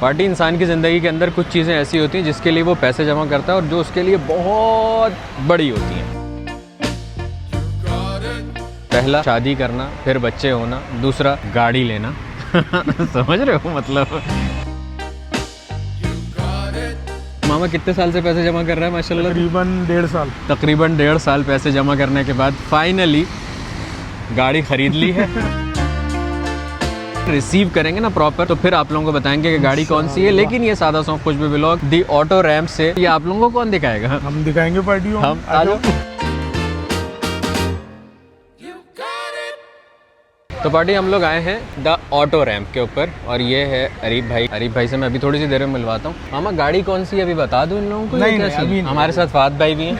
Party इंसान की ज़िंदगी के अंदर कुछ चीज़ें ऐसी होती हैं जिसके लिए वो पैसे जमा करता है और जो उसके लिए बहुत बड़ी होती हैं। पहला शादी करना, फिर बच्चे होना, दूसरा गाड़ी लेना। समझ रहे हो मतलब। मामा कितने साल से पैसे जमा कर रहा है माशाल्लाह? तकरीबन 1.5 साल। तकरीबन 1.5 साल पैसे जमा करने के बाद फाइनली गाड़ी खरीद ली है। रिसीव करेंगे ना प्रॉपर तो फिर आप लोगों को बताएंगे कि गाड़ी कौन सी है। लेकिन ये सादा सॉन्ग कुछ भी व्लॉग दी ऑटो रैम्प से ये आप लोगों को कौन दिखाएगा? हम दिखाएंगे पार्टियों। हम आ जाओ। तो पार्टी हम लोग आए हैं द ऑटो रैम्प के ऊपर और ये है अरीब भाई। अरीब भाई से मैं अभी थोड़ी सी देर में मिलवाता हूँ। मामा गाड़ी कौन सी है अभी बता दूं इन लोगों को? नहीं, नहीं, अभी हमारे साथ फाद भाई भी हैं।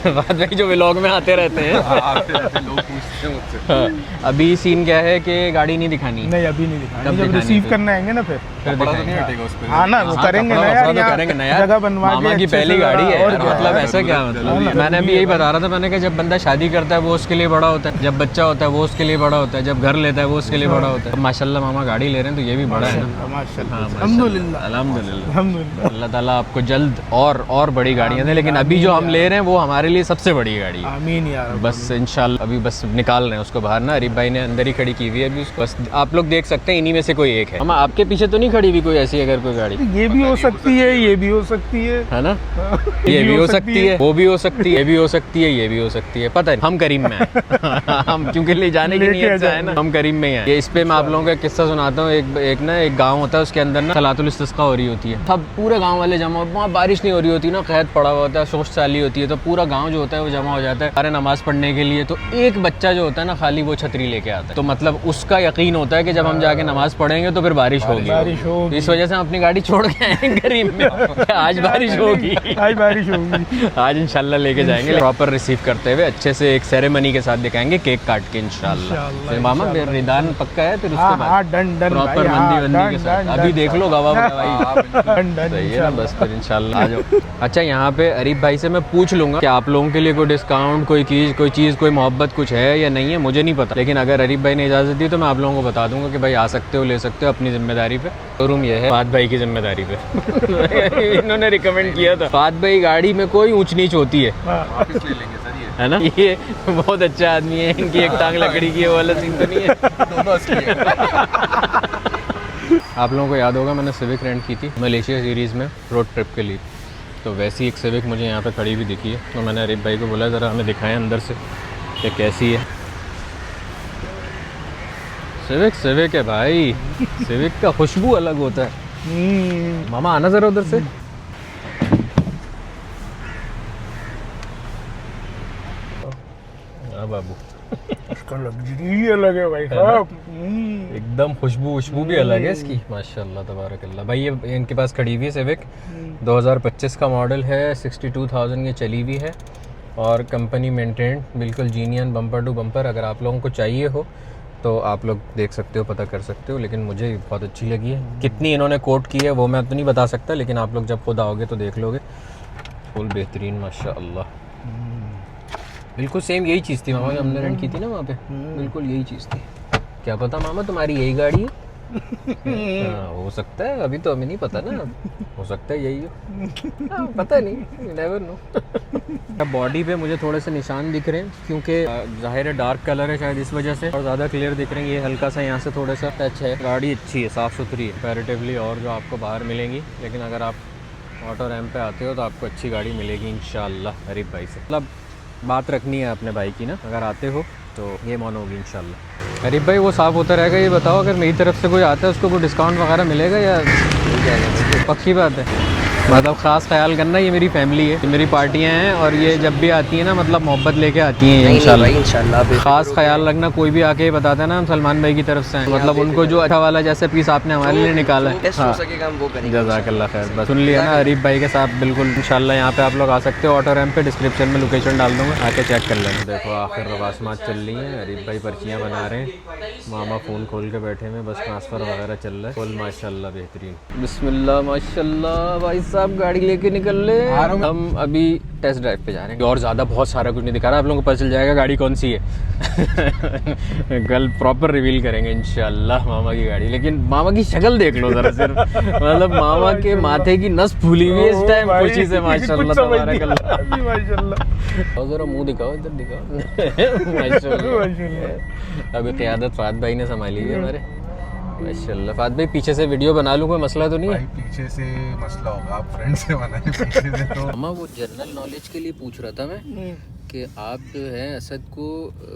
फाद भाई जो व्लॉग में आते रहते हैं। लोग पूछते हैं मुझसे। अभी सीन क्या है कि गाड़ी नहीं दिखानी। नहीं अभी नहीं दिखाएंगे, कब जब दिखानी रिसीव फिर? करने आएंगे ना फिर बड़ा तो नहीं हटेगा उस पे। हाँ ना, वो करेंगे ना यार, तो करेंगे ना यार। जगह बनवा मामा के की अच्छे पहली से गाड़ी है और यार, क्या मतलब है। ऐसा क्या मतलब। मैंने अभी यही बता रहा था, मैंने कहा जब बंदा शादी करता है वो उसके लिए बड़ा होता है, जब बच्चा होता है वो उसके लिए बड़ा होता है, जब घर लेता है वो उसके लिए बड़ा होता है। माशाल्लाह मामा गाड़ी ले रहे हैं तो ये भी बड़ा है ना। माशाल्लाह, अल्हम्दुलिल्लाह, अल्हम्दुलिल्लाह। अल्हम्दुलिल्लाह। अल्लाह ताला आपको जल्द और बड़ी गाड़ियाँ दें। लेकिन अभी जो हम ले रहे हैं वो हमारे लिए सबसे बड़ी गाड़ी है। आमीन यार। बस इंशाल्लाह अभी बस निकाल रहे हैं उसको बाहर ना। अरीब भाई ने अंदर ही खड़ी की हुई है अभी उसको। बस आप लोग देख सकते हैं इन्हीं में से कोई एक है। मामा आपके पीछे तो नहीं खड़ी हुई कोई ऐसी अगर कोई गाड़ी? ये भी हो सकती है, ये भी हो सकती है ना। ये भी हो सकती है, वो भी हो सकती है, ये भी हो सकती है, ये भी हो सकती है। पता नहीं, हम करीम में हैं। हम क्योंकि ले जाने की नीयत से है ना, हम करीम में ही हैं। ये इस पे मैं आप लोगों का किस्सा सुनाता हूँ। एक गांव होता है, उसके अंदर ना सलातुल इस्तिस्का हो रही होती है। सब पूरे गांव वाले जमा, वहाँ बारिश नहीं हो रही होती ना, कैद पड़ा हुआ होता है, शोश चाली होती है, तो पूरा गांव जो होता है वो जमा हो जाता है सारे नमाज पढ़ने के लिए। तो एक बच्चा जो होता है ना खाली वो छतरी लेके आता है। तो मतलब उसका यकीन होता है कि जब हम जाके नमाज पढ़ेंगे तो फिर बारिश होगी। तो इस वजह से हम अपनी गाड़ी छोड़ के आए गरीब में। आज बारिश होगी, आज बारिश होगी। आज इंशाल्लाह लेके जाएंगे प्रॉपर रिसीव करते हुए अच्छे से एक सेरेमनी के साथ दिखाएंगे, केक काट के इंशाल्लाह। फिर मामा रिदान पक्का है, फिर उसके बाद डन डन प्रॉपर मंदी के साथ। अभी देख लो गवाह भाई। सही है ना, बस फिर इंशाल्लाह आ जाओ। अच्छा यहाँ पे अरीब भाई से मैं पूछ लूंगा कि आप लोगों के लिए कोई डिस्काउंट, कोई चीज़ कोई मोहब्बत कुछ है या नहीं है, मुझे नहीं पता। लेकिन अगर अरीब भाई ने इजाज़त दी तो मैं आप लोगों को बता दूंगा कि भाई आ सकते हो, ले सकते हो अपनी जिम्मेदारी पे। शोरूम ये है फाद भाई की जिम्मेदारी पे। इन्होंने रिकमेंड किया था। फाद भाई गाड़ी में कोई ऊंच नीच होती है, वापस ले लेंगे सर ये। है ना। ये बहुत अच्छा आदमी है, इनकी एक टांग लकड़ी की है वाला सीन तो नहीं है। दोनों असली है। आप लोगों को याद होगा मैंने सिविक रेंट की थी मलेशिया सीरीज़ में रोड ट्रिप के लिए। तो वैसी एक सिविक मुझे यहाँ पे खड़ी हुई दिखी है। तो मैंने अरीब भाई को बोला ज़रा हमें दिखाएं अंदर से कि कैसी है। सिविक है भाई। सिविक का खुशबू अलग होता है। मामा आना ज़रा उधर से। हाँ बाबू, इसका लग्जरी अलग है भाई साहब। एकदम खुशबू भी अलग है इसकी। माशाल्लाह तबारकल्लाह। भाई ये इनके पास खड़ी हुई है सिविक, 2025 का मॉडल है, 62,000 की चली हुई है और कंपनी मेंटेन, बिल्कुल जीनियन, बम्पर टू बम्पर। अगर आप लोगों को चाहिए हो तो आप लोग देख सकते हो, पता कर सकते हो। लेकिन मुझे बहुत अच्छी लगी है। कितनी इन्होंने कोट की है वो मैं तो नहीं बता सकता, लेकिन आप लोग जब खुद आओगे तो देख लोगे। फुल बेहतरीन माशाल्लाह। बिल्कुल सेम यही चीज़ थी मामा, हमने रेंट की थी ना वहाँ पे, बिल्कुल यही चीज़ थी। क्या पता मामा तुम्हारी यही गाड़ी है? हाँ, हो सकता है, अभी तो हमें नहीं पता ना, हो सकता है यही हो। हाँ, पता नहीं, नेवर नो। बॉडी पे मुझे थोड़े से निशान दिख रहे हैं क्योंकि जाहिर है डार्क कलर है शायद इस वजह से, और ज़्यादा क्लियर दिख रहे हैं। ये हल्का सा यहाँ से थोड़ा सा टच है। गाड़ी अच्छी है, साफ़ सुथरी है कंपैरेटिवली और जो आपको बाहर मिलेंगी। लेकिन अगर आप ऑटो रैम्प पे आते हो तो आपको अच्छी गाड़ी मिलेगी इंशाल्लाह अरीब भाई से। मतलब बात रखनी है अपने भाई की ना, अगर आते हो तो ये मानोगी इंशाल्लाह। अरीब भाई वो साफ़ होता रहेगा। ये बताओ अगर मेरी तरफ से कोई आता है उसको कोई डिस्काउंट वगैरह मिलेगा या पक्की बात है? मतलब ख़ास ख्याल करना, ये मेरी फैमिली है, ये मेरी पार्टियां हैं और ये जब भी आती हैं ना मतलब मोहब्बत लेके आती हैं इंशाल्लाह। ख़ास ख्याल रखना, कोई भी आके बताता है ना हम सलमान भाई की तरफ से हैं, मतलब उनको जो अच्छा वाला जैसे पीस आपने हमारे लिए निकाला है, हाँ जज़ाकल्लाह खैर। बस सुन लिया ना अरीब भाई के साथ, बिल्कुल इंशाल्लाह यहाँ पे आप लोग आ सकते हो ऑटो रैम्प पे। डिस्क्रिप्शन में लोकेशन डाल दूँगा, आके चेक कर लेना। देखो आखिर रवासमात चल रही हैं, अरीब भाई पर्चियाँ बना रहे हैं, मामा फ़ोन खोल के बैठे हैं, बस ट्रांसफ़र वगैरह चल रहा है। फुल माशाल्लाह बेहतरीन। बिस्मिल्लाह माशाल्लाह भाई साहब गाड़ी लेके निकल ले। हम अभी टेस्ट ड्राइव पे जा रहे हैं और ज़्यादा बहुत सारा कुछ नहीं दिखा रहा, आप लोगों को पता चल जाएगा गाड़ी कौन सी है। कल प्रॉपर रिवील करेंगे इंशाल्लाह मामा की गाड़ी। लेकिन मामा की शक्ल देख लो जरा सिर्फ, मतलब मामा के माथे की नस फूली हुई है इस टाइम खुशी से माशाल्लाह तबारकल्लाह। माशाल्लाह। और जरा मुंह दिखाओ, इधर दिखाओ। माशाल्लाह। अभी क़यादत फ़ाद भाई ने संभाली है हमारे माशाल्लाह। फ़ाद भाई पीछे से वीडियो बना लूँ, कोई मसला तो नहीं है? भाई पीछे से मसला होगा, आप फ्रेंड से बनाए पीछे से तो। मामा वो जनरल नॉलेज के लिए पूछ रहा था मैं कि आप जो है असद को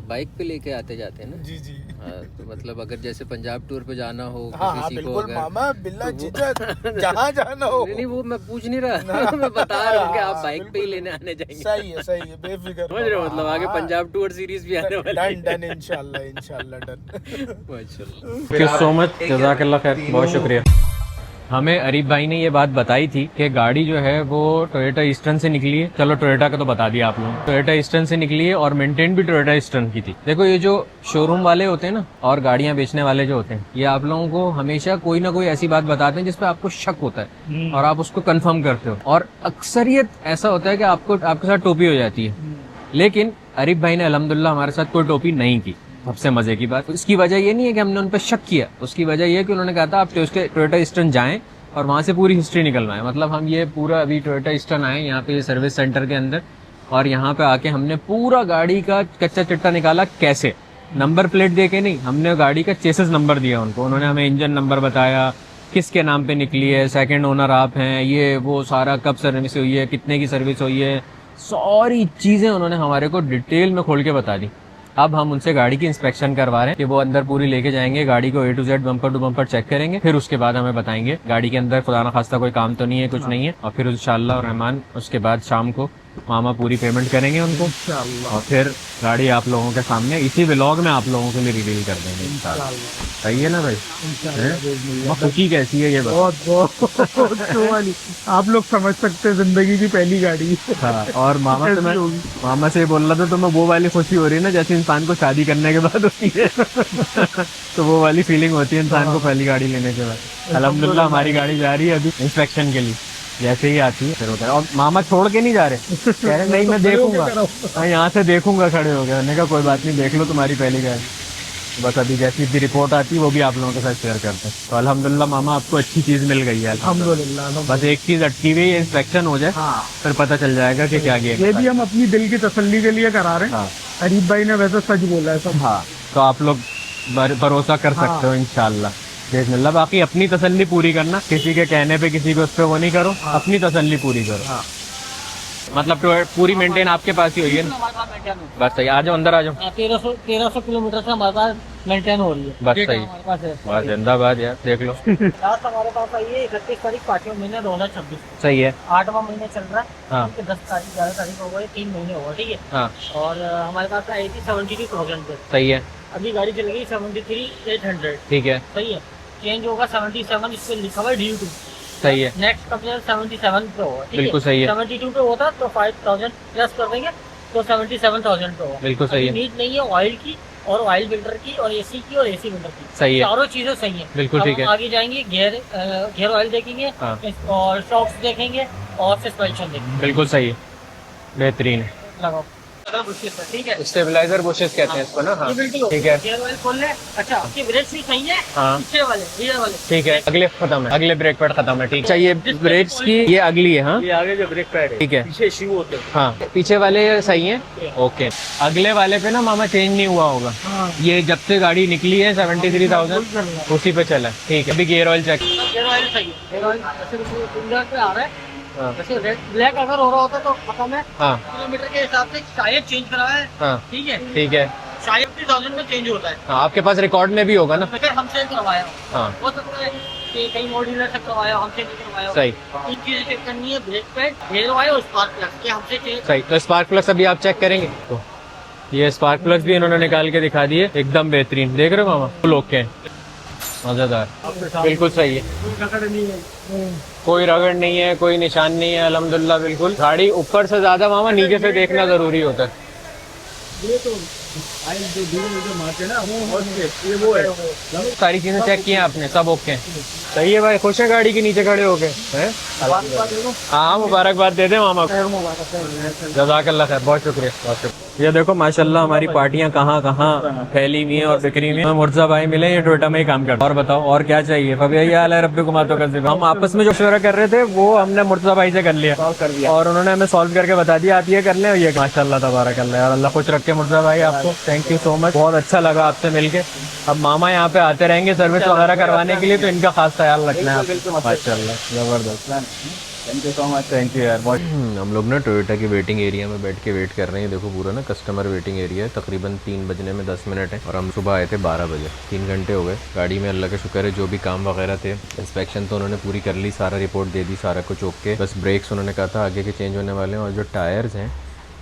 बाइक पे लेके आते जाते हैं ना? जी जी। हाँ, तो मतलब अगर जैसे पंजाब टूर पे जाना हो हाँ हाँ किसी को बिल्कुल अगर मामा बिल्ला झिझक जहाँ जाना हो। नहीं वो मैं पूछ नहीं रहा मैं बता रहा हूँ कि आप बाइक पे ही लेने आने जाएंगे। सही है बेफिक्र। समझ रहे हो, मतलब आगे पंजाब टूर सीरीज भी आने वाली है। डन इंशाल्लाह डन। माशाल्लाह। थैंक यू सो मच, जज़ाकल्लाह खैर, बहुत शुक्रिया। हमें अरीफ भाई ने ये बात बताई थी कि गाड़ी जो है वो टोयोटा ईस्टर्न से निकली है। चलो टोयोटा का तो बता दिया आप लोगों, टोयोटा ईस्टर्न से निकली है और मेंटेन भी टोयोटा ईस्टर्न की थी। देखो ये जो शोरूम वाले होते हैं ना और गाड़ियां बेचने वाले जो होते हैं, ये आप लोगों को हमेशा कोई ना कोई ऐसी बात बताते हैं जिसपे आपको शक होता है और आप उसको कंफर्म करते हो, और अक्सरियत ऐसा होता है कि आपके साथ टोपी हो जाती है। लेकिन अरीफ भाई ने अल्हम्दुलिल्लाह हमारे साथ कोई टोपी नहीं की। सबसे मजे की बात, इसकी वजह ये नहीं है कि हमने उन पर शक किया, उसकी वजह ये है कि उन्होंने कहा था आप टोयोटा ईस्टर्न जाएं और वहाँ से पूरी हिस्ट्री निकलवाएं। मतलब हम ये पूरा अभी टोयोटा ईस्टर्न आए यहाँ पे सर्विस सेंटर के अंदर, और यहाँ पे आके हमने पूरा गाड़ी का कच्चा चिट्टा निकाला। कैसे? नंबर प्लेट दे के नहीं, हमने गाड़ी का चेसिस नंबर दिया उनको, उन्होंने हमें इंजन नंबर बताया, किसके नाम पे निकली है, सेकंड ओनर आप हैं, ये वो सारा कब सर्विस हुई है, कितने की सर्विस हुई है, सारी चीज़ें उन्होंने हमारे को डिटेल में खोल के बता दी। अब हम उनसे गाड़ी की इंस्पेक्शन करवा रहे हैं कि वो अंदर पूरी लेके जाएंगे, गाड़ी को A to Z bumper to bumper check करेंगे, फिर उसके बाद हमें बताएंगे गाड़ी के अंदर खुदा ना खास्ता कोई काम तो नहीं है, कुछ नहीं है। और फिर इंशाअल्लाह और रहमान उसके बाद शाम को मामा पूरी पेमेंट करेंगे उनको, और फिर गाड़ी आप लोगों के सामने इसी व्लॉग में आप लोगों के लिए रिवील कर देंगे इंशाअल्लाह। सही है ना भाई? खुशी कैसी है ये बहुत आप लोग समझ सकते हैं, जिंदगी की पहली गाड़ी। हाँ, और मामा से बोल रहा था तो मैं वो वाली खुशी हो रही है ना जैसे इंसान को शादी करने के बाद होती है। तो वो वाली फीलिंग होती है इंसान को पहली गाड़ी लेने के बाद। अल्हम्दुलिल्लाह हमारी गाड़ी जा रही है अभी इंस्पेक्शन के लिए, जैसे ही आती है फिर होता है। और मामा छोड़ के नहीं जा रहे, कह रहे नहीं मैं देखूंगा, मैं यहाँ से देखूंगा, खड़े हो गए। मैंने कहा कोई बात नहीं, देख लो तुम्हारी पहली गाड़ी। बस अभी जैसी भी रिपोर्ट आती है वो भी आप लोगों के साथ शेयर करते हैं। तो अल्हम्दुलिल्लाह मामा आपको अच्छी चीज मिल गई है अल्हम्दुलिल्लाह। बस एक चीज अटकी हुई है, इंस्पेक्शन हो जाए फिर पता चल जाएगा कि क्या गेम। ये भी हम अपनी दिल की तसल्ली के लिए करा रहे हैं। अरीफ भाई ने वैसे सच बोला है सब। हाँ, तो आप लोग भरोसा कर सकते हो इंशाल्लाह बिस्मिल्लाह। बाकी अपनी तसल्ली पूरी करना, किसी के कहने पे किसी को उस पे वो नहीं करो, अपनी तसल्ली पूरी करो। मतलब पूरी मेंटेन आपके पास ही हुई है ना? बस सही, आ जाओ अंदर आ जाओ। 1300 किलोमीटर से हमारे पास मेंटेन हो रही है। बस सही, हमारे पास है। बस जिंदाबाद यार, देख लो। लास्ट हमारे पास आई है 31 तारीख 5वां महीना 2026। सही है। 8वां महीना चल रहा है। हाँ। 10 तारीख 11 तारीख हो गई, 3 महीने हो गए, ठीक है। हाँ। और हमारे पास आई थी 72,000 पे। सही है। अभी गाड़ी चल गई 73,800। ठीक है। सही है। चेंज होगा 77, इस पे लिखा हुआ है ड्यू टू। सही है। नेक्स्ट कब 77 पे होगा, ठीक है। बिल्कुल सही है। 72 पे होता तो 5,000 प्लस कर देंगे तो 77,000 पे होगा। बिल्कुल सही है। नीड नहीं है ऑयल की और ऑयल फिल्टर की और एसी की और एसी फिल्टर की। सही है। चारों चीजें सही है। बिल्कुल ठीक है। आगे जाएंगे गियर ऑयल देखेंगे। हाँ। और शॉक्स देखेंगे और सस्पेंशन देखेंगे। बिल्कुल सही है, बेहतरीन है। लगाओ, ठीक है। स्टेबलाइजर बुशेस कहते हैं इसको ना? हाँ, ये बिल्कुल ठीक है। गियर ऑयल खोल ले। अच्छा, आपके ब्रेक भी सही है। हाँ। पीछे वाले रियर वाले ठीक है, अगले खत्म है, अगले ब्रेक पैड खत्म है। ठीक है, ये ब्रेक्स की ये अगली है। हाँ, ये आगे जो ब्रेक पैड है, ठीक है। पीछे शू होते हैं। हाँ, पीछे वाले सही है। ओके, अगले वाले पे ना मामा चेंज नहीं हुआ होगा। ये जब से गाड़ी निकली है 73,000 उसी पे चला है। ठीक है, अभी gear oil check. Gear oil सही है। गियर ऑयल ऐसे फिंगर पे आ रहा है। हाँ। वैसे रेड ब्लैक अगर हो रहा होता तो खत्म है। हाँ। किलोमीटर के हिसाब से शायद चेंज कराया है। हाँ। ठीक है। ठीक है। शायद 50,000 में चेंज होता है। हाँ, आपके पास रिकॉर्ड में भी होगा ना? फिर हमसे करवाया हाँ। हो सकता है कि कई मोड डीलर से करवाया, हमसे नहीं करवाया। सही। तीन चीजें चेक करनी है, ब्रेक पैड, गियर ऑयल और स्पार्क प्लग के हमसे चेक। सही, तो स्पार्क प्लग्स अभी आप चेक करेंगे तो ये स्पार्क प्लग्स भी इन्होंने निकाल के दिखा दिए, एकदम बेहतरीन। देख रहे हो मामा, फुल ओके, मजेदार, बिल्कुल सही है। कोई रगड़ नहीं है, कोई निशान नहीं है, अल्हम्दुलिल्लाह। बिल्कुल गाड़ी ऊपर से ज्यादा मामा नीचे से देखना जरूरी होता है। सारी चीजें चेक की हैं आपने, सब ओके हैं। सही है भाई, खुश है गाड़ी के नीचे खड़े होके हैं? हाँ मुबारकबाद दे दे मामा को। जज़ाकल्लाह खैर, बहुत शुक्रिया, बहुत शुक्रिया। ये देखो माशाल्लाह हमारी पार्टियां कहाँ कहाँ फैली हुई हैं और बिक्री हुई हैं। मुर्जा भाई मिले, ये टोयोटा में ही काम करते हैं। और बताओ और क्या चाहिए? अब यही हाल है रब्बी कुमातो का। हम आपस में जो मशवरा कर रहे थे वो हमने मुर्जा भाई से कर लिया और उन्होंने हमें सॉल्व करके बता दिया आप ये कर लें। ये माशाल्लाह तबारकल्लाह यार, अल्लाह खुश रखे मुर्जा भाई आपको। थैंक यू सो मच, बहुत अच्छा लगा आपसे मिलके। अब मामा यहाँ पे आते रहेंगे सर्विस वगैरह करवाने के लिए, तो इनका खास ख्याल रखना है माशाल्लाह, जबरदस्त। Thank you so much, thank you यार। हम लोग ना टोयोटा के वेटिंग एरिया में बैठ के वेट कर रहे हैं। देखो पूरा ना कस्टमर वेटिंग एरिया है। तकरीबन 3 बजने में 10 मिनट है और हम सुबह आए थे 12 बजे। 3 घंटे हो गए गाड़ी में। अल्लाह का शुक्र है, जो भी काम वगैरह थे, इंस्पेक्शन तो उन्होंने पूरी कर ली, सारा रिपोर्ट दे दी, सारा कुछ ओके। बस ब्रेक्स उन्होंने कहा था आगे के चेंज होने वाले हैं और जो टायर्स हैं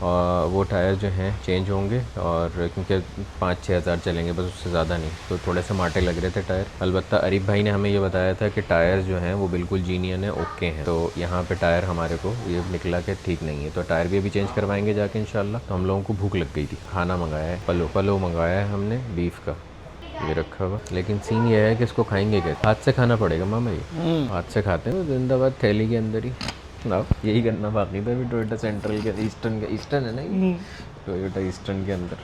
वो टायर जो हैं चेंज होंगे और क्योंकि 5-6 हज़ार चलेंगे बस, उससे ज़्यादा नहीं। तो थोड़े से माटे लग रहे थे टायर। अलबत्ता अरीफ भाई ने हमें ये बताया था कि टायर जो हैं वो बिल्कुल जीनियन है, ओके हैं। तो यहाँ पे टायर हमारे को ये निकला कि ठीक नहीं है, तो टायर भी अभी चेंज करवाएंगे जाके इंशाल्लाह। तो हम लोगों को भूख लग गई थी, खाना मंगाया है, पलो मंगाया है हमने बीफ का, ये रखा हुआ। लेकिन सीन ये है कि इसको खाएंगे कैसे? हाथ से खाना पड़ेगा मामा, ये हाथ से खाते हैं जिंदाबाद, थैली के अंदर ही ना। यही करना बाकी था अभी टोयोटा सेंट्रल के ईस्टर्न है ना, टोयोटा ईस्टर्न के अंदर।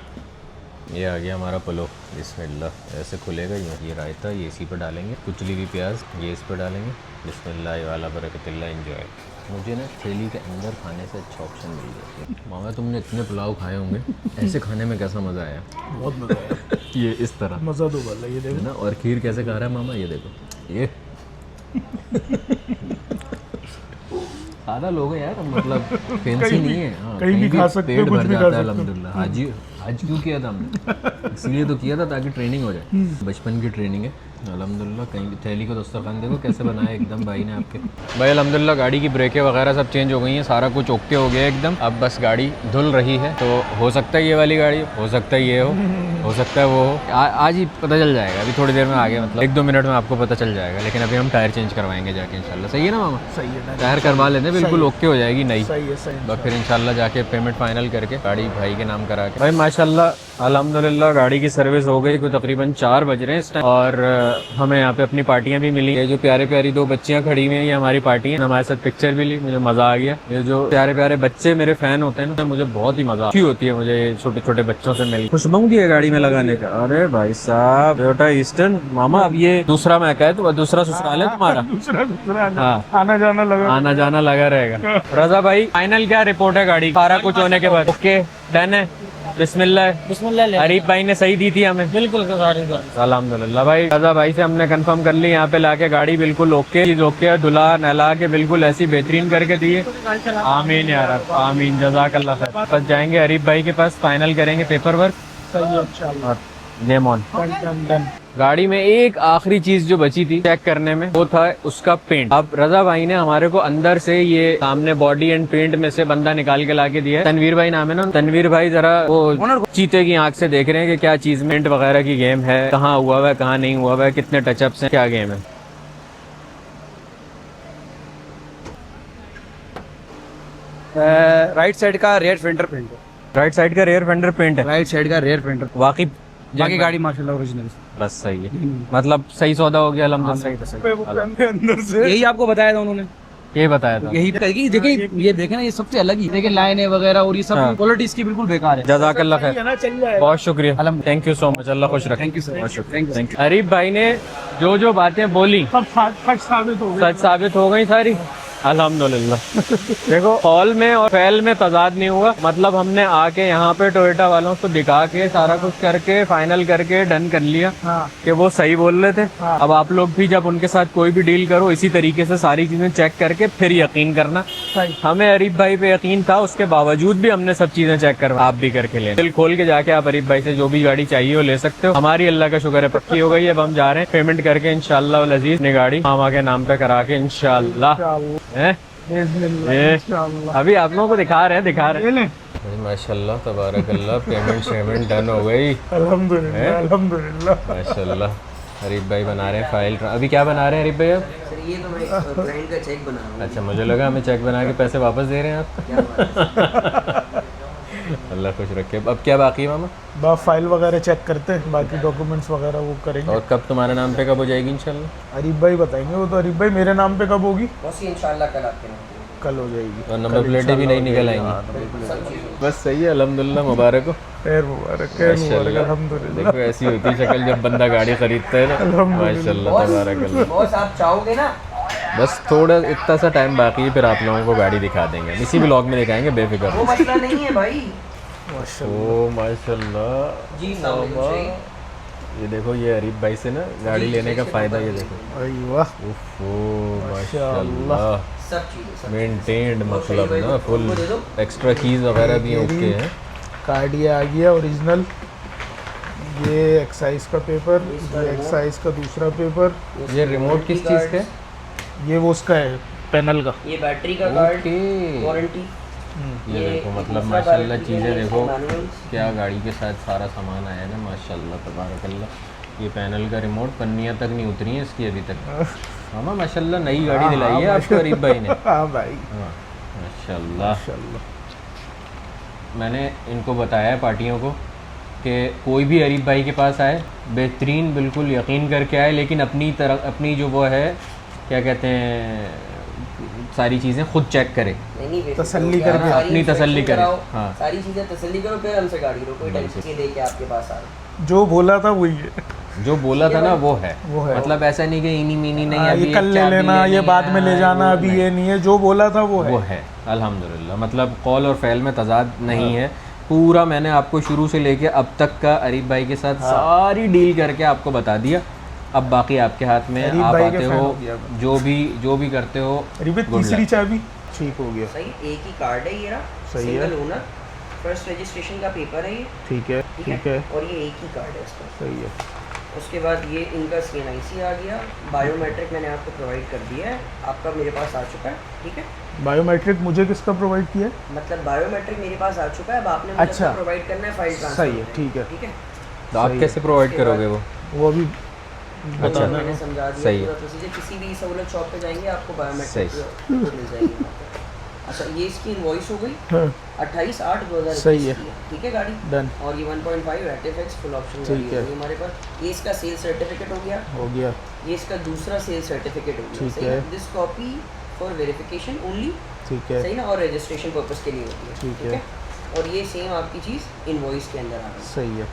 ये आ गया हमारा पलो, बिस्मिल्लाह। ऐसे खुलेगा ये रायता, ये इसी पर डालेंगे। कुचली हुई प्याज ये इस पर डालेंगे। बिस्मिल्लाह वाला बरकतिल्लाह, एंजॉय। मुझे ना थैली के अंदर खाने से अच्छा ऑप्शन मिल गया। मामा तुमने इतने पुलाव खाए होंगे, ऐसे खाने में कैसा मज़ा आया? बहुत मजा आया। ये इस तरह मजा तो वाला, ये देखो ना। और खीर कैसे खा रहा है मामा, ये देखो ये सादा लोग हैं यार, मतलब फैंसी नहीं है। हाँ, कहीं भी खा सकते हो, पेट कुछ भर भी खा जाता है सकते हो। अल्हम्दुलिल्लाह। आज क्यों किया था हमने? इसलिए तो किया था ताकि ट्रेनिंग हो जाए, बचपन की ट्रेनिंग है अल्हम्दुलिल्लाह। कहीं थैली को दस्तरखान देखो कैसे बनाया एकदम भाई ने आपके। भाई अल्हम्दुलिल्लाह गाड़ी की ब्रेकें वगैरह सब चेंज हो गई हैं, सारा कुछ ओके हो गया एकदम। अब बस गाड़ी धुल रही है, तो हो सकता है ये वाली गाड़ी, हो सकता है ये हो सकता है वो हो। आज ही पता चल जाएगा, अभी थोड़ी देर में आगे, मतलब 1-2 मिनट में आपको पता चल जाएगा। लेकिन अभी हम टायर चेंज करवाएंगे जाके इंशाल्लाह। सही है ना मामा? सही है, टायर करवा लेते हैं, बिल्कुल ओके हो जाएगी नई। सही है, सही है। बस फिर इंशाल्लाह जाके पेमेंट फाइनल करके गाड़ी भाई के नाम करा के। भाई माशाल्लाह अल्हम्दुलिल्लाह गाड़ी की सर्विस हो गई, कोई तकरीबन 4 बज रहे हैं इस टाइम। और हमें यहाँ पे अपनी पार्टियां भी मिली। ये जो प्यारे प्यारी 2 बच्चियां खड़ी हुई हैं, ये हमारी पार्टी है। हमारे साथ पिक्चर भी ली, मुझे मजा आ गया। ये जो प्यारे प्यारे बच्चे मेरे फैन होते हैं ना, मुझे बहुत ही मजा खुशी होती है मुझे छोटे छोटे बच्चों से मिल। खुशबू दी है गाड़ी में लगाने का। अरे भाई साहब, टोयोटा ईस्टर्न मामा। अब ये दूसरा मैक है, तो दूसरा ससुराल है तुम्हारा? दूसरा हाँ, आना जाना लगा रहेगा। रजा भाई फाइनल क्या रिपोर्ट है गाड़ी? सारा कुछ होने के बाद ओके डन है। बिस्मिल्लाह। अरीफ भाई ने सही दी थी हमें, बिल्कुल अल्हम्दुलिल्लाह। भाई रजा भाई से हमने कंफर्म कर ली, यहाँ पे लाके गाड़ी बिल्कुल ओके, चीज ओके, धुला नहला के बिल्कुल ऐसी बेहतरीन करके दी है। आमीन यार, आमीन, जज़ाकल्लाह खैर। बस जाएंगे अरीफ भाई के पास, फाइनल करेंगे पेपर वर्क। सही है, इंशाल्लाह। Name on. गाड़ी में एक आखिरी चीज जो बची थी चेक करने में, वो था उसका पेंट। अब रजा भाई ने हमारे को अंदर से ये सामने बॉडी एंड पेंट में से बंदा निकाल के लाके दिया है। तनवीर भाई नाम है ना, तनवीर भाई जरा वो चीते की आंख से देख रहे हैं कि क्या चीज में पेंट वगैरह की गेम है, कहाँ हुआ हुआ है, कहाँ नहीं हुआ हुआ है, कितने टचअप्स हैं, क्या गेम है। राइट साइड का रेयर फेंडर पेंट है। राइट साइड का रेयर फेंडर पेंट है, राइट साइड का रेयर फेंडर। वाकई बाकी गाड़ी माशाल्लाह ओरिजिनल। बस सही है, मतलब सही सौदा हो गया अल्हम्दुलिल्लाह। अंदर से यही आपको बताया था उन्होंने, ये बताया था। यही देखिए, ये देखे ना, ये सबसे अलग ही देखिए, लाइनें वगैरह और ये सब हाँ। क्वालिटी इसकी बिल्कुल बेकार है। जज़ाकल्लाह खैर, ना चल जाएगा। बहुत शुक्रिया, थैंक यू सो मच, अल्लाह खुश रखे। Thank you sir, thank you. Arif भाई ने जो जो बातें बोली सब सच साबित हो गया। सच साबित हो गई सारी अल्हम्दुलिल्लाह। देखो हॉल में और फैल में तजाद नहीं हुआ, मतलब हमने आके यहाँ पे टोयोटा वालों को दिखा के सारा कुछ करके फाइनल करके डन कर लिया कि वो सही बोल रहे थे। अब आप लोग भी जब उनके साथ कोई भी डील करो, इसी तरीके से सारी चीजें चेक करके फिर यकीन करना। हमें अरीफ भाई पे यकीन था, उसके बावजूद भी हमने सब चीजें चेक करवा। आप भी करके ले, दिल खोल के जाके आप अरीफ भाई से जो भी गाड़ी चाहिए वो ले सकते हो। हमारी अल्लाह का शुक्र है पक्की हो गई है। अब हम जा रहे हैं पेमेंट करके इंशाअल्लाह वल अजीज अपनी गाड़ी मामा के नाम पे करा के इंशाअल्लाह। अभी आप लोगों को दिखा रहे हैं। माशाल्लाह तबारकल्लाह, पेमेंट डन हो गई अल्हम्दुलिल्लाह माशाल्लाह। अरीफ भाई बना रहे हैं फाइल। अभी क्या बना रहे हैं अरीफ भाई? अब ये तो मैं क्लाइंट का चेक बना रहा हूँ। अच्छा, मुझे लगा हमें चेक बना के पैसे वापस दे रहे हैं आप। अल्लाह खुश रखे। अब क्या बाकी है मामा? बस फाइल वगैरह चेक करते हैं, बाकी डॉक्यूमेंट्स वगैरह वो करेंगे। और कब तुम्हारे नाम पे कब हो जाएगी इंशाल्लाह? अरीब भाई बताएंगे, वो तो अरीब भाई मेरे नाम पे कब होगी? बस इंशाल्लाह कल आपके नाम कल हो जाएगी। और नंबर प्लेटें भी नहीं निकल आएंगी। बस सही है, अल्हम्दुलिल्लाह, मुबारक हो। खैर मुबारक, खैर मुबारक, माशाल्लाह। अल्हम्दुलिल्लाह। देखो ऐसी होती शक्ल जब बंदा गाड़ी खरीदता है ना, माशाल्लाह तबारकल्लाह। बॉस आप चाहोगे ना? बस थोड़ा इतना सा टाइम बाकी है, फिर आप लोगों को गाड़ी दिखा देंगे, इसी ब्लॉग में दिखाएंगे, बेफिक्र। वो मसला नहीं है भाई। ओ माशाल्लाह जी साहब, ये देखो, ये अरीब भाई से ना गाड़ी लेने का फ़ायदा, ये देखो, अरे वाह, ओफो माशाल्लाह, सब चीजें मेंटेन्ड, मतलब ना फुल एक्स्ट्रा कीज वगैरह भी ओके हैं। कार्ड ये आ गया ओरिजिनल, ये एक्साइज का पेपर, ये एक्साइज का दूसरा पेपर, ये रिमोट किस चीज़ का है? ये वो उसका है पैनल का। ये बैटरी का कार्ड, ओके, वारंटी। ये देखो, मतलब माशाल्लाह चीज़ें देखो क्या गाड़ी के साथ सारा सामान आया है ना, माशाल्लाह तबारकल्लाह। ये पैनल का रिमोट, पन्नियाँ तक नहीं उतरी हैं इसकी अभी तक। मामा माशाल्लाह नई गाड़ी दिलाई है आपको अरीब भाई ने। हाँ भाई, हाँ माशाल्लाह। माशाल्लाह। मैंने इनको बताया है पार्टियों को कि कोई भी अरीब भाई के पास आए, बेहतरीन बिल्कुल यकीन करके आए, लेकिन अपनी तरह अपनी जो वो है क्या कहते हैं, सारी चीज़ें खुद चेक करे, तसल्ली करके, अपनी तसल्ली करे। हाँ, सारी चीजें तसल्ली करो, फिर हमसे गाड़ी लो, कोई टेंशन नहीं लेके आपके पास आ रहे। जो बोला था वही है, जो बोला था ना वो है, वो है। मतलब ऐसा नहीं कि इनी मीनी नहीं, हाँ, अभी ये कल एक ले चाबी लेना, ये लेनी बाद में ले है, जाना, वो अभी नहीं। ये नहीं है, जो बोला था वो है। अल्हम्दुलिल्लाह, मतलब कौल और फ़ैल में तजाद नहीं है। पूरा मैंने आपको शुरू से लेके अब तक का अरीब भाई के साथ सारी डील करके आपको बता दिया। अब बाकी आपके हाथ में, अरीब आप भाई के आते फैन हो, हो गया मैं। जो भी करते हो। अरे भाई, good तीसरी luck। चाबी ठीक हो गया, सही, एक ही कार्ड है ये रहा, सही है। सिंगल ओनर, फर्स्ट रजिस्ट्रेशन का पेपर है ये, ठीक है, ठीक है, और ये एक ही कार्ड है इसका। सही है। उसके बाद ये इनका CNIC आ गया, बायोमेट्रिक मैंने आपको प्रोवाइड कर दिया है, आपका मेरे पास आ चुका है, ठीक है। बायोमेट्रिक मुझे किसका प्रोवाइड किया है? मतलब बायोमेट्रिक मेरे पास आ चुका है, अब आपने मुझे अच्छा। प्रोवाइड करना है फाइल ट्रांसफर। सही है, ठीक है, ठीक है, तो आप कैसे प्रोवाइड करोगे वो? वो अभी अच्छा, मैंने समझा दिया सही है। पूरा प्रोसीजर। किसी भी सहूलत शॉप पे जाएंगे आपको बायोमेट्रिक सही। मिल जाएगी। अच्छा, ये इसकी इनवॉइस हो गई, हाँ, 28/8/2021 सही है। की है, ठीक है गाड़ी। डन, और ये 1.5 एटीफेक्स फुल ऑप्शन ठीक गाड़ी है। होगी हमारे पास। ये इसका सेल्स सर्टिफिकेट हो गया, हो गया, ये इसका दूसरा सेल्स सर्टिफिकेट हो गया, ठीक सही है। This copy for verification only, ठीक है, सही ना, और रजिस्ट्रेशन पर्पस के लिए होती है, ठीक ठीक है। है। और ये सेम आपकी चीज़ इनवॉइस के अंदर आ गई। सही है।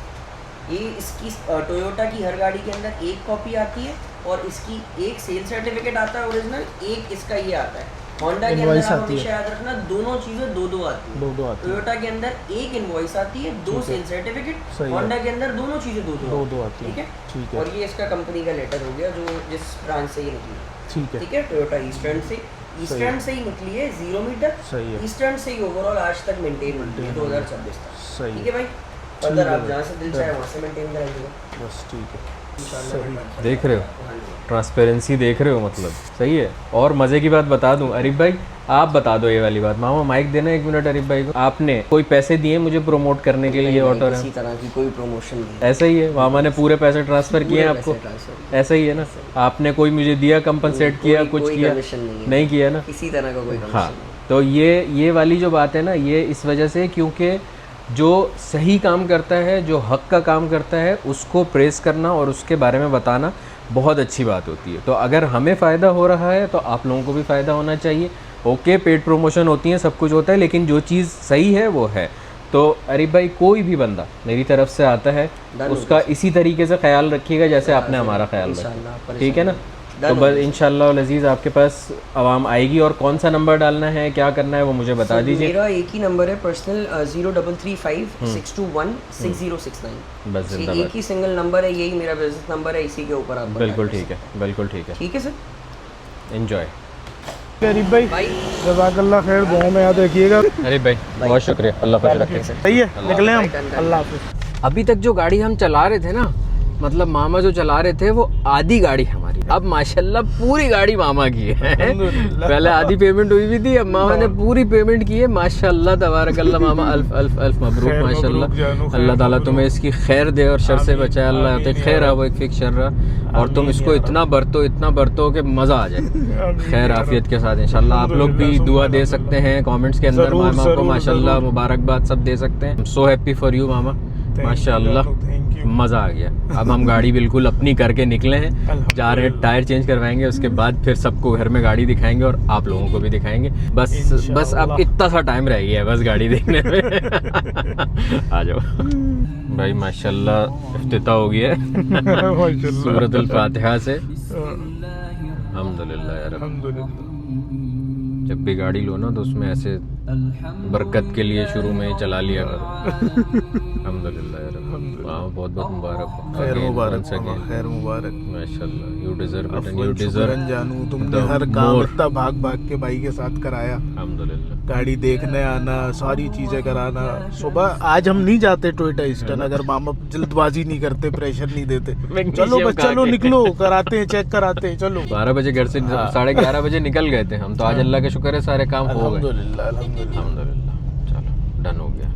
ये इसकी टोयोटा की हर गाड़ी के अंदर एक कॉपी आती है, और इसकी एक सेल्स सर्टिफिकेट आता है ओरिजिनल, एक इसका ये आता है। होंडा के Invoice अंदर आप आती है। हमेशा याद रखना, दोनों चीज़ें दो आती है। दो आती है, टोयोटा के अंदर एक इनवॉइस आती है, दो ठीक है। Sales certificate. सही है। होंडा के अंदर दोनों चीज़ें दो दो आती है, ठीक है। ठीक है, और ये इसका कंपनी का लेटर हो गया, जो जिस ब्रांच से ये निकली, ठीक है, ठीक है। टोयोटा ईस्टर्न से, ईस्टर्न से ही निकली है, 0 मीटर। सही है, ईस्टर्न से ही ओवरऑल आज तक मेंटेन होती है 2026 तक, सही ठीक है, है भाई। फर्दर आप है जहाँ से दिल भाई। चाहे वहाँ से मेंटेन कराइएगा बस ठीक है, इंशाल्लाह। देख रहे हो, ट्रांसपेरेंसी देख रहे हो, मतलब सही है। और मज़े की बात बता दूं अरीब भाई, आप बता दो ये वाली बात। मामा माइक देना 1 मिनट अरीब भाई को। आपने कोई पैसे दिए मुझे प्रमोट करने के लिए ऑटो किसी तरह की कोई प्रमोशन नहीं, ऐसा ही है, मामा ने पूरे पैसे ट्रांसफ़र किए हैं आपको, ट्रांसफर, ऐसा ही है ना। आपने कोई मुझे दिया, कंपनसेट किया, कुछ कोई किया? कमीशन नहीं है, नहीं किया ना। किसी तरह का कोई हाँ, कमीशन नहीं। तो ये वाली जो बात है ना, ये इस वजह से, क्योंकि जो सही काम करता है, जो हक का काम करता है, उसको प्रेस करना और उसके बारे में बताना बहुत अच्छी बात होती है। तो अगर हमें फ़ायदा हो रहा है तो आप लोगों को भी फ़ायदा होना चाहिए। ओके, पेड प्रमोशन होती है, सब कुछ होता है, लेकिन जो चीज़ सही है वो है। तो अरीब भाई, कोई भी बंदा मेरी तरफ से आता है, उसका इसी तरीके से ख्याल रखिएगा जैसे आपने हमारा ख्याल रखा, ठीक है ना। तो बस इंशाल्लाह अज़ीज़ आपके पास आवाम आएगी। और कौन सा नंबर डालना है, क्या करना है, वो मुझे बता दीजिए। मेरा एक ही नंबर है पर्सनल, 033562160669। बस ये जिंदाबाद। एक ही सिंगल नंबर है, यही मेरा बिजनेस नंबर है, इसी के ऊपर आप बिल्कुल ठीक है, बिल्कुल ठीक है। ठीक है सर। एंजॉय। अरीब भाई, भाई जज़ाकल्लाह खैर, दुआ में याद रखिएगा। अरे भाई बहुत शुक्रिया, अल्लाह खुश रखे। सही है, निकले हम, अल्लाह हाफिज़। अभी तक जो गाड़ी हम चला रहे थे ना, मतलब मामा जो चला रहे थे, वो आधी गाड़ी हमारी रही है। अब माशाल्लाह पूरी गाड़ी मामा की है। अल्हम्दुलिल्लाह। पहले आधी पेमेंट हुई भी थी, अब मामा ने पूरी पेमेंट की है। माशाल्लाह तबारकल्लाह मामा, अल्फ अल्फ अल्फ मबरूक खैर माशाल्लाह। मबरूक जानू, खैर अल्लाह ताला मबरूक। तुम्हें इसकी खैर दे और शर से आमीन, बचाए। अल्लाह आमीन आते या खैर रब। वो एक फिक शर और तुम आमीन इसको या इतना बरतो कि मज़ा आ जाए। आमीन खैर या आफियत रब। के साथ इंशाल्लाह। आप लोग भी अल्हम्दुलिल्लाह, दुआ दे सुभान सकते हैं कमेंट्स के अंदर, ज़रूर, मामा को ज़रूर, माशाल्लाह ज़रूर। मुबारकबाद सब दे सकते हैं। सो हैप्पी फॉर यू मामा, माशाल्लाह। Thank you. मज़ा आ गया। अब हम गाड़ी बिल्कुल अपनी करके निकले हैं, जा रहे हैं, टायर चेंज करवाएंगे, उसके बाद फिर सबको घर में गाड़ी दिखाएंगे और आप लोगों को भी दिखाएंगे। बस अब इंशाअल्लाह। इतना सा टाइम रह गया है बस गाड़ी देखने में। आ जाओ भाई, माशाल्लाह इफ्तिताह हो गया है सूरतुल फातिहा से। अल्हम्दुलिल्लाह यार, अल्हम्दुलिल्लाह। जब भी गाड़ी लो ना तो उसमें ऐसे बरकत के लिए शुरू में ही चला लिया करो। अल्हम्दुलिल्लाह यार, बहुत बहुत मुबारक हो। खैर Again, मुबारक once again, मामा, खैर मुबारक। माशाल्लाह, you deserve it and you अफवन deserve शुक्रन जानू, तुमने the हर काम more। इतना भाग भाग के भाई के साथ कराया। अल्हम्दुलिल्लाह। गाड़ी देखने आना, सारी चीजें कराना। सुबह आज हम नहीं जाते टोयोटा ईस्टर्न अगर मामा जल्दबाजी नहीं करते, प्रेशर नहीं देते। चलो बस चलो, निकलो, कराते हैं, चेक कराते हैं, चलो। 12 बजे घर से 11:30 बजे निकल गए थे हम तो। आज अल्लाह का शुक्र है सारे काम हो गए। अल्हम्दुलिल्लाह, अल्हम्दुलिल्लाह। अल्हम्दुलिल्लाह, चलो डन हो गया।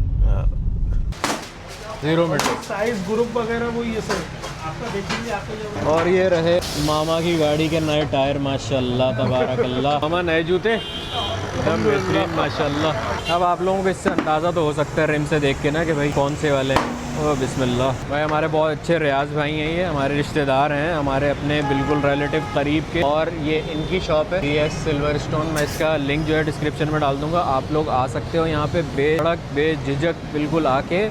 0 मिनट। साइज ग्रुप वगैरह वो ये सब आपका देखेंगे, आपको जब और ये रहे मामा की गाड़ी के नए टायर, माशाल्लाह तबारकल्लाह। मामा नए जूते एकदम बेहतरीन माशाल्लाह। अब आप लोगों को इससे अंदाज़ा तो हो सकता है रिम से देख के ना कि भाई कौन से वाले हैं। ओ बिस्मिल्लाह भाई, हमारे बहुत अच्छे रियाज भाई हैं, ये हमारे रिश्तेदार हैं, हमारे अपने बिल्कुल रिलेटिव करीब के। और ये इनकी शॉप है BS सिल्वर स्टोन। मैं इसका लिंक जो है डिस्क्रिप्शन में डाल दूँगा, आप लोग आ सकते हो यहाँ पे बेधड़क बेझिझक बिल्कुल आके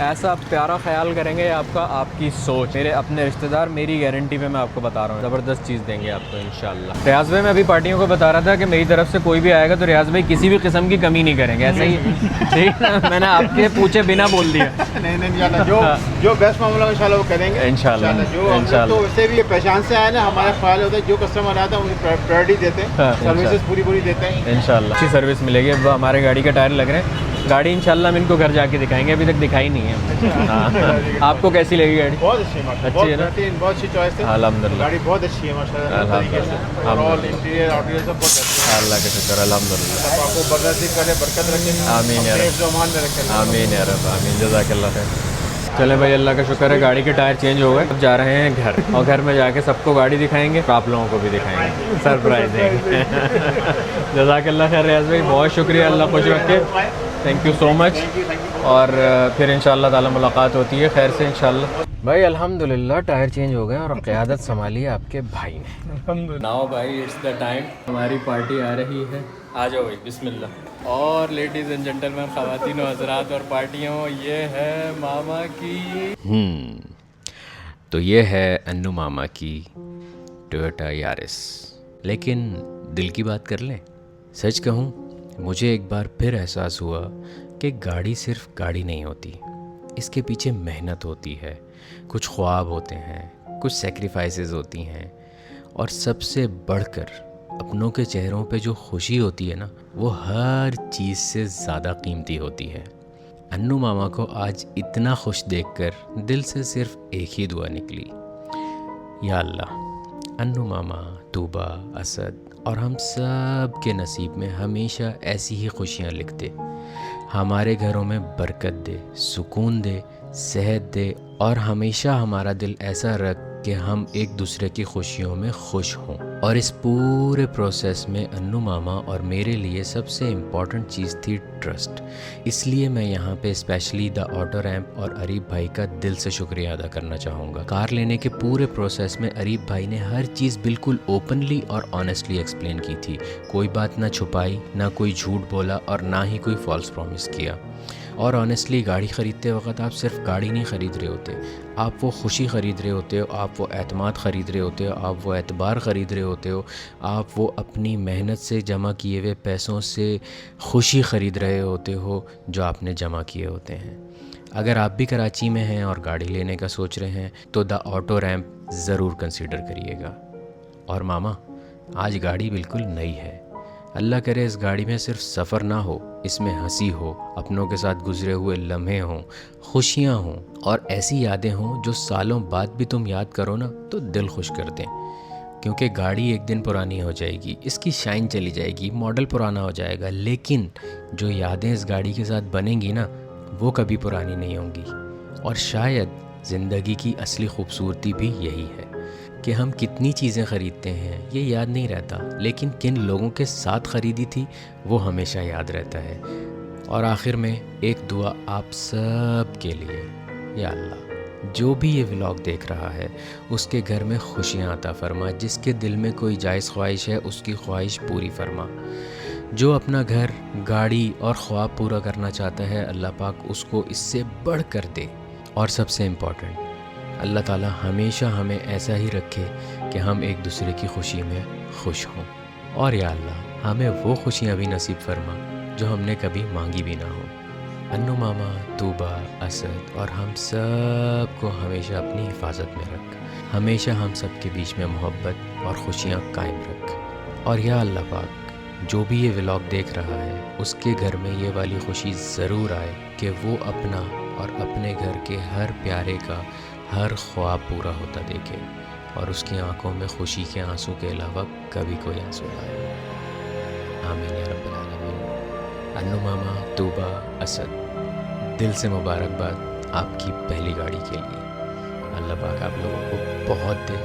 ऐसा प्यारा ख्याल करेंगे आपका, आपकी सोच। मेरे अपने रिश्तेदार, मेरी गारंटी पे मैं आपको बता रहा हूँ, ज़बरदस्त चीज़ देंगे आपको इंशाल्लाह। रियाज भाई मैं अभी पार्टियों को बता रहा था कि मेरी तरफ से कोई भी आएगा तो रियाज भाई किसी भी किस्म की कमी नहीं करेंगे, ऐसा ही ठीक ना? मैंने आपके पूछे बिना बोल दिया। नहीं नहीं इंशाल्लाह, जो बेस्ट मामला इंशाल्लाह वो करेंगे इंशाल्लाह, जो हम लोग तो वैसे भी पहचान से आए ना, हमारा ख्याल होता है जो कस्टमर आता है उनको प्रायोरिटी देते हैं, हाँ, सर्विसेज पूरी देते हैं। इंशाल्लाह अच्छी सर्विस मिलेगी। अब हमारे गाड़ी का टायर लग रहे हैं, गाड़ी इंशाल्लाह हम इनको घर जाके दिखाएंगे, अभी तक दिखाई नहीं है। हाँ। आपको कैसी लगी गाड़ी? बहुत अच्छी है माशाल्लाह, अच्छी है ना? बहुत अच्छी चॉइस है। अल्हम्दुलिल्लाह, गाड़ी बहुत अच्छी है माशाल्लाह, हर तरीके से ओवरऑल इंटीरियर आउटरियर सब बहुत अच्छा है। अल्लाह का शुक्र, अल्हम्दुलिल्लाह। तो आपको बरकत करे, बरकत रखे, आमीन या रब। ज़मान में रखे। आमीन या रब, आमीन, जज़ाकल्लाह खैर। चले भाई, अल्लाह का शुक्र है गाड़ी के टायर चेंज हो गए। अब जा रहे हैं घर और घर में जाके सबको गाड़ी दिखाएंगे, आप लोगों को भी दिखाएंगे, सरप्राइज देंगे। जज़ाकल्लाह खैर रियाज भाई, बहुत शुक्रिया, अल्लाह खुश रखे, थैंक यू सो मच। और फिर इंशाल्लाह ताला मुलाकात होती है खैर से इंशाल्लाह। भाई अल्हम्दुलिल्लाह टायर चेंज हो गए और क़यादत संभाली है आपके भाई ने। अल्हम्दुलिल्लाह। नाउ भाई इट्स द टाइम, हमारी पार्टी आ रही है, आ जाओ भाई बिस्मिल्लाह। और लेडीज़ एंड जेंटलमैन, ख़वातीन और हज़रात और पार्टियों, ये है मामा की तो ये है अन्नू मामा की टोयोटा यारिस। लेकिन दिल की बात कर लें, सच कहूँ मुझे एक बार फिर एहसास हुआ कि गाड़ी सिर्फ गाड़ी नहीं होती, इसके पीछे मेहनत होती है, कुछ ख्वाब होते हैं, कुछ सेक्रीफाइसेस होती हैं, और सबसे बढ़कर अपनों के चेहरों पे जो खुशी होती है ना, वो हर चीज़ से ज़्यादा कीमती होती है। अन्नू मामा को आज इतना खुश देखकर दिल से सिर्फ एक ही दुआ निकली, या अल्लाह अन्नू मामा, तूबा, असद और हम सब के नसीब में हमेशा ऐसी ही खुशियाँ लिख दे, हमारे घरों में बरकत दे, सुकून दे, सेहत दे, और हमेशा हमारा दिल ऐसा रख कि हम एक दूसरे की खुशियों में खुश हों। और इस पूरे प्रोसेस में अन्नू मामा और मेरे लिए सबसे इम्पॉर्टेंट चीज़ थी ट्रस्ट। इसलिए मैं यहाँ पे स्पेशली द ऑटो रैम्प और अरीब भाई का दिल से शुक्रिया अदा करना चाहूँगा। कार लेने के पूरे प्रोसेस में अरीब भाई ने हर चीज़ बिल्कुल ओपनली और ऑनेस्टली एक्सप्लेन की थी, कोई बात ना छुपाई, ना कोई झूठ बोला और ना ही कोई फॉल्स प्रॉमिस किया। और ऑनेस्टली गाड़ी ख़रीदते वक्त आप सिर्फ गाड़ी नहीं ख़रीद रहे होते, आप वो खुशी ख़रीद रहे होते हो, आप वो एतमाद ख़रीद रहे होते हो, आप वो एतबार ख़रीद रहे होते हो, आप वो अपनी मेहनत से जमा किए हुए पैसों से खुशी ख़रीद रहे होते हो जो आपने जमा किए होते हैं। अगर आप भी कराची में हैं और गाड़ी लेने का सोच रहे हैं तो द ऑटो रैम्प ज़रूर कंसीडर करिएगा। और मामा आज गाड़ी बिल्कुल नई है, अल्लाह करे इस गाड़ी में सिर्फ सफ़र ना हो, इसमें हंसी हो, अपनों के साथ गुजरे हुए लम्हे हों, खुशियाँ हों और ऐसी यादें हों जो सालों बाद भी तुम याद करो ना तो दिल खुश कर दें। क्योंकि गाड़ी एक दिन पुरानी हो जाएगी, इसकी शाइन चली जाएगी, मॉडल पुराना हो जाएगा, लेकिन जो यादें इस गाड़ी के साथ बनेंगी ना वो कभी पुरानी नहीं होंगी। और शायद ज़िंदगी की असली खूबसूरती भी यही है कि हम कितनी चीज़ें ख़रीदते हैं ये याद नहीं रहता, लेकिन किन लोगों के साथ ख़रीदी थी वो हमेशा याद रहता है। और आखिर में एक दुआ आप सब के लिए, या अल्लाह जो भी ये व्लॉग देख रहा है उसके घर में खुशियाँ अता फरमा, जिसके दिल में कोई जायज़ ख्वाहिश है उसकी ख्वाहिश पूरी फरमा, जो अपना घर, गाड़ी और ख्वाब पूरा करना चाहता है अल्लाह पाक उसको इससे बढ़ कर दे। और सबसे इम्पॉर्टेंट, अल्लाह ताला हमेशा हमें ऐसा ही रखे कि हम एक दूसरे की खुशी में खुश हों। और या अल्लाह हमें वो खुशियाँ भी नसीब फरमा जो हमने कभी मांगी भी ना हो। अन्नू मामा, तूबा, असद और हम सब को हमेशा अपनी हिफाजत में रख, हमेशा हम सब के बीच में मोहब्बत और खुशियाँ कायम रख। और या अल्लाह पाक जो भी ये व्लॉग देख रहा है उसके घर में ये वाली खुशी ज़रूर आए कि वो अपना और अपने घर के हर प्यारे का हर ख्वाब पूरा होता देखे और उसकी आंखों में खुशी के आंसू के अलावा कभी कोई आंसू ना आए। आमीन या रब्बल आलमीन। अन्नू मामा, तूबा, असद, दिल से मुबारकबाद आपकी पहली गाड़ी के लिए। अल्लाह पाक आप लोगों को बहुत दे,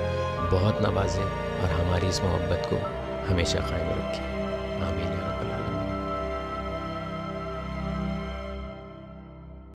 बहुत नवाजे और हमारी इस मोहब्बत को हमेशा कायम रखे। आमीन।